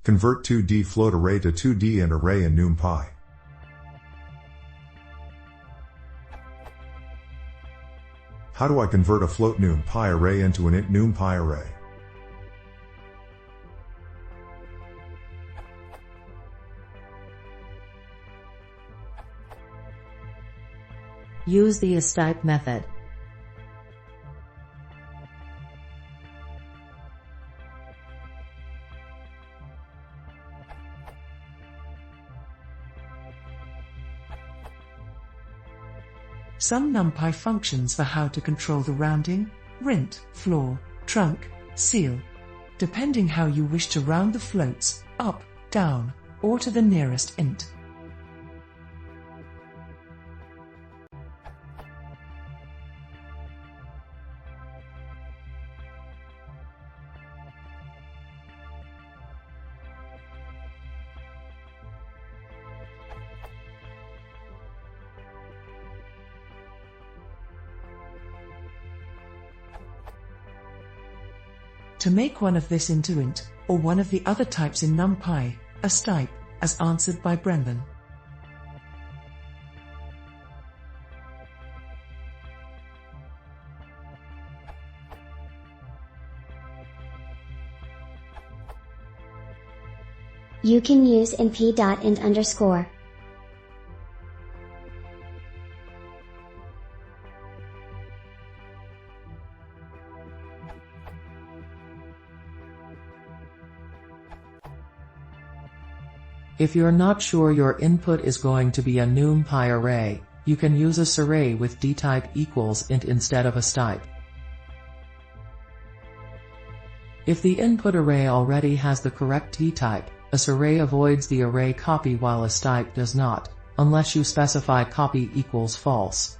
Convert 2D float array to 2D int array in NumPy. How do I convert a float NumPy array into an int NumPy array? Use the astype method. Some NumPy functions for how to control the rounding, rint, floor, trunk, seal, depending how you wish to round the floats, up, down, or to the nearest int. To make one of this into int, or one of the other types in NumPy, astype, as answered by Brendan. You can use np.int_. If you're not sure your input is going to be a NumPy array, you can use a array with dtype equals int instead of astype. If the input array already has the correct dtype, a array avoids the array copy while astype does not, unless you specify copy equals false.